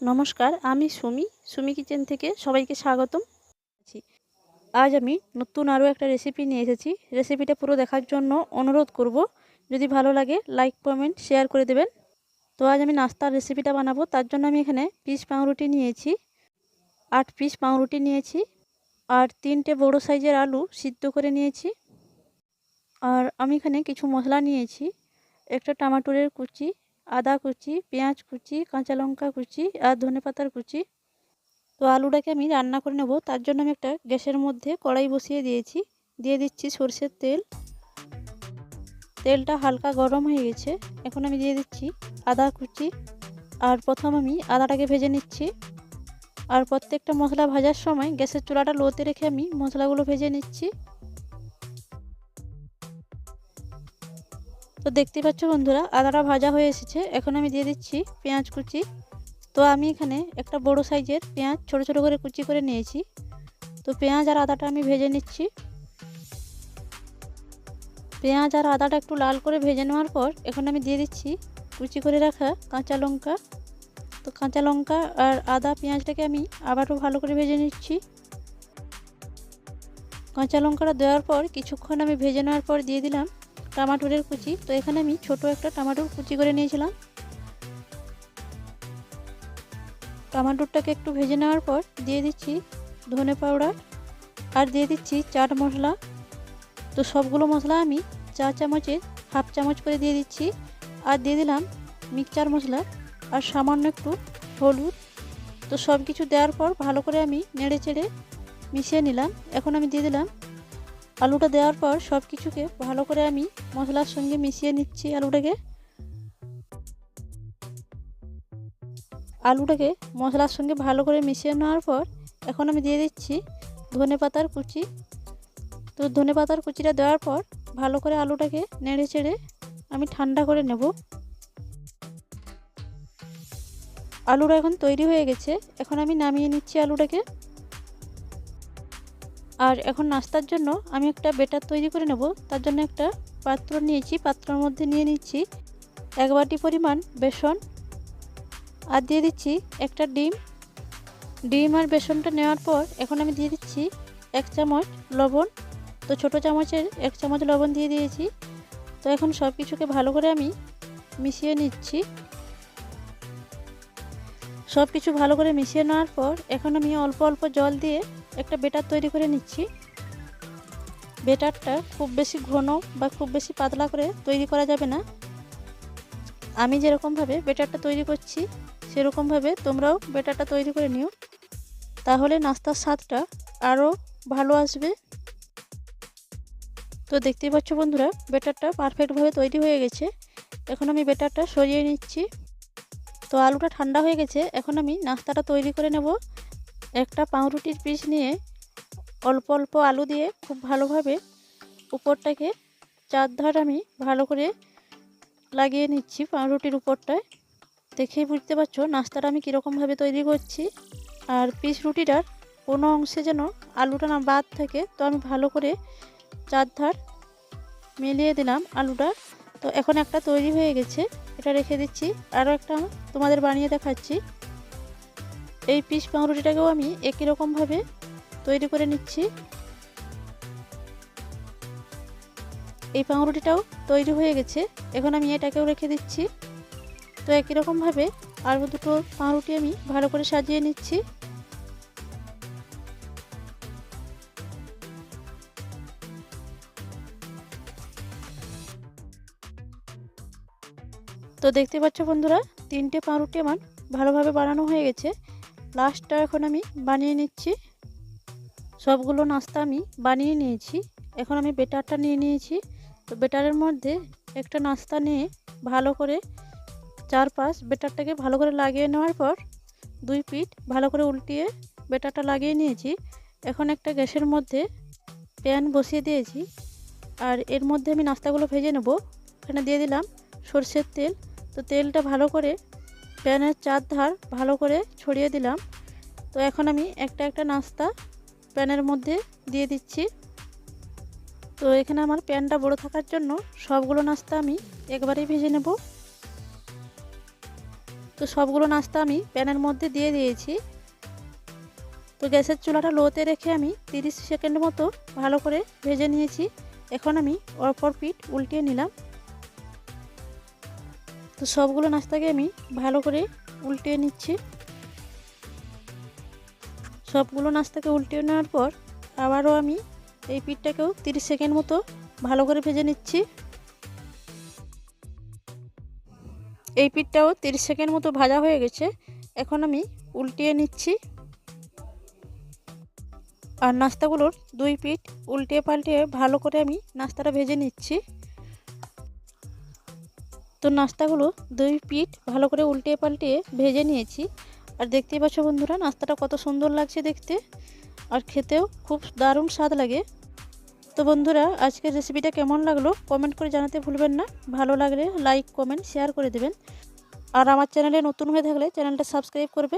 নমস্কার, আমি সুমি কিচেন থেকে সবাইকে স্বাগতম। আজ আমি নতুন আরও একটা রেসিপি নিয়ে এসেছি। রেসিপিটা পুরো দেখার জন্য অনুরোধ করব। যদি ভালো লাগে লাইক কমেন্ট শেয়ার করে দেবেন। তো আজ আমি নাস্তার রেসিপিটা বানাবো। তার জন্য আমি এখানে পিস পাউরুটি নিয়েছি, 8 পিস পাউরুটি নিয়েছি, আর 3টে বড় সাইজের আলু সিদ্ধ করে নিয়েছি। আর আমি এখানে কিছু মশলা নিয়েছি, একটা টমেটোর কুচি, আদা কুচি, পেঁয়াজ কুচি, কাঁচা লঙ্কা কুচি আর ধনেপাতার কুচি। তো আলুটাকে আমি রান্না করে নেব। তার জন্য আমি একটা গ্যাসের মধ্যে কড়াই বসিয়ে দিয়েছি। দিয়ে দিচ্ছি সরষের তেল। তেলটা হালকা গরম হয়ে গেছে। এখন আমি দিয়ে দিচ্ছি আদা কুচি। আর প্রথম আমি আদাটাকে ভেজে নিচ্ছি। আর প্রত্যেকটা মশলা ভাজার সময় গ্যাসের চুলাটা লোতে রেখে আমি মশলাগুলো ভেজে নিচ্ছি। তো দেখতে পাচ্ছ বন্ধুরা, আদাটা ভাজা হয়ে এসেছে। এখন আমি দিয়ে দিচ্ছি পেঁয়াজ কুচি। তো আমি এখানে একটা বড় সাইজের পেঁয়াজ ছোট ছোট করে কুচি করে নিয়েছি। তো পেঁয়াজ আর আদাটা আমি ভেজে নিচ্ছি। পেঁয়াজ আর আদাটা একটু লাল করে ভেজে নেওয়ার পর এখন আমি দিয়ে দিচ্ছি কুচি করে রাখা কাঁচা লঙ্কা। তো কাঁচা লঙ্কা আর আদা পেঁয়াজটাকে আমি আবারও ভালো করে ভেজে নিচ্ছি। কাঁচা লঙ্কাটা দেওয়ার পর কিছুক্ষণ আমি ভেজে নেওয়ার পর দিয়ে দিলাম টমেটোর কুচি। তো এখানে আমি ছোট একটা টমেটো কুচি করে নিয়েছিলাম। টমেটোটাকে একটু ভেজে নেওয়ার পর দিয়ে দিচ্ছি ধনে পাউডার আর দিয়ে দিচ্ছি চাট মশলা। তো সবগুলো মশলা আমি চা চামচের হাফ চামচ করে দিয়ে দিচ্ছি। আর দিয়ে দিলাম মিক্সচার মশলা আর সামান্য একটু হলুদ। তো সব কিছু দেওয়ার পর ভালো করে আমি নেড়ে চেড়ে মিশিয়ে নিলাম। এখন আমি দিয়ে দিলাম আলুটা। দেওয়ার পর সব কিছুকে ভালো করে আমি মশলার সঙ্গে মিশিয়ে নিচ্ছি। আলুটাকে মশলার সঙ্গে ভালো করে মিশিয়ে নেওয়ার পর এখন আমি দিয়ে দিচ্ছি ধনেপাতার কুচি। তো ধনেপাতার কুচিটা দেওয়ার পর ভালো করে আলুটাকে নেড়ে চেড়ে আমি ঠান্ডা করে নেব। আলুটা এখন তৈরি হয়ে গেছে। এখন আমি নামিয়ে নিচ্ছি আলুটাকে। আর এখন নাস্তার জন্য আমি একটা ব্যাটার তৈরি করে নেব। তার জন্য একটা পাত্র নিয়েছি। পাত্রের মধ্যে নিয়ে নিচ্ছি 1 বাটি পরিমাণ বেসন। আর দিয়ে দিচ্ছি একটা ডিম আর বেসনটা নেওয়ার পর এখন আমি দিয়ে দিচ্ছি 1 চামচ লবণ। তো ছোটো চামচের 1 চামচ লবণ দিয়ে দিয়েছি। তো এখন সব কিছুকে ভালো করে আমি মিশিয়ে নিচ্ছি। সব কিছু ভালো করে মিশিয়ে নেওয়ার পর এখন আমি অল্প অল্প জল দিয়ে একটা ব্যাটার তৈরি করে নিচ্ছি। ব্যাটারটা খুব বেশি ঘন বা খুব বেশি পাতলা করে তৈরি করা যাবে না। আমি যেরকমভাবে ব্যাটারটা তৈরি করছি সেরকমভাবে তোমরাও ব্যাটারটা তৈরি করে নিও, তাহলে নাস্তার স্বাদটা আরও ভালো আসবে। তো দেখতেই পাচ্ছ বন্ধুরা, ব্যাটারটা পারফেক্টভাবে তৈরি হয়ে গেছে। এখন আমি ব্যাটারটা সরিয়ে নিচ্ছি। তো আলুটা ঠান্ডা হয়ে গেছে। এখন আমি নাস্তাটা তৈরি করে নেব। একটা পাউরুটির পিস নিয়ে অল্প অল্প আলু দিয়ে খুব ভালোভাবে উপরটাকে চারধার আমি ভালো করে লাগিয়ে নিচ্ছি পাউরুটির উপরটায়। দেখেই বুঝতে পারছো নাস্তাটা আমি কীরকমভাবে তৈরি করছি। আর পিস রুটিটার কোনো অংশে যেন আলুটা না বাদ থাকে। তো আমি ভালো করে চারধার মিলিয়ে দিলাম আলুটা। তো এখন একটা তৈরি হয়ে গেছে, এটা রেখে দিচ্ছি। আরও একটা তোমাদের বানিয়ে দেখাচ্ছি। এই পিস পাউরুটিটাকেও আমি একই রকমভাবে তৈরি করে নিচ্ছি। এই পাউরুটিটাও তৈরি হয়ে গেছে। এখন আমি এটাকেও রেখে দিচ্ছি। তো একই রকমভাবে আরও দুটো পাউরুটি আমি ভালো করে সাজিয়ে নিচ্ছি। তো দেখতে পাচ্ছ বন্ধুরা, 3টে পাউরুটি আমার ভালোভাবে বানানো হয়ে গেছে। লাস্টটা এখন আমি বানিয়ে নিচ্ছি। সবগুলো নাস্তা আমি বানিয়ে নিয়েছি। এখন আমি ব্যাটারটা নিয়ে নিয়েছি। তো ব্যাটারের মধ্যে একটা নাস্তা নিয়ে ভালো করে চারপাশ ব্যাটারটাকে ভালো করে লাগিয়ে নেওয়ার পর 2 পিঠ ভালো করে উল্টিয়ে ব্যাটারটা লাগিয়ে নিয়েছি। এখন একটা গ্যাসের মধ্যে প্যান বসিয়ে দিয়েছি। আর এর মধ্যে আমি নাস্তাগুলো ভেজে নেব। এখানে দিয়ে দিলাম সরষের তেল। তো তেলটা ভালো করে প্যানের চারধার ভালো করে ছড়িয়ে দিলাম। তো এখন আমি একটা একটা নাস্তা প্যানের মধ্যে দিয়ে দিচ্ছি। তো এখানে আমার প্যানটা বড় থাকার জন্য সবগুলো নাস্তা আমি একবারেই ভেজে নেব। তো সবগুলো নাস্তা আমি প্যানের মধ্যে দিয়ে দিয়েছি। তো গ্যাসের চুলাটা লোতে রেখে আমি 30 সেকেন্ড মতো ভালো করে ভেজে নিয়েছি। এখন আমি অপর পিঠ উল্টিয়ে নিলাম। তো সবগুলো নাস্তাকে আমি ভালো করে উল্টিয়ে নিচ্ছি। সবগুলো নাস্তাকে উল্টিয়ে নেওয়ার পর আবারও আমি এই পিঠটাকেও 30 সেকেন্ড মতো ভালো করে ভেজে নিচ্ছি। এই পিঠটাও 30 সেকেন্ড মতো ভাজা হয়ে গেছে। এখন আমি উল্টিয়ে নিচ্ছি। আর নাস্তাগুলোর দুই পিঠ উল্টিয়ে পাল্টিয়ে ভালো করে আমি নাস্তাটা ভেজে নিচ্ছি। তো নাস্তাগুলো দুই পিঠ ভালো করে উল্টিয়ে পাল্টিয়ে ভেজে নিয়েছি। আর দেখতেই পাচ্ছ বন্ধুরা নাস্তাটা কত সুন্দর লাগছে দেখতে, আর খেতেও খুব দারুণ স্বাদ লাগে। তো বন্ধুরা আজকের রেসিপিটা কেমন লাগলো কমেন্ট করে জানাতে ভুলবেন না। ভালো লাগলে লাইক কমেন্ট শেয়ার করে দেবেন। আর আমার চ্যানেলে নতুন হয়ে থাকলে চ্যানেলটা সাবস্ক্রাইব করবে।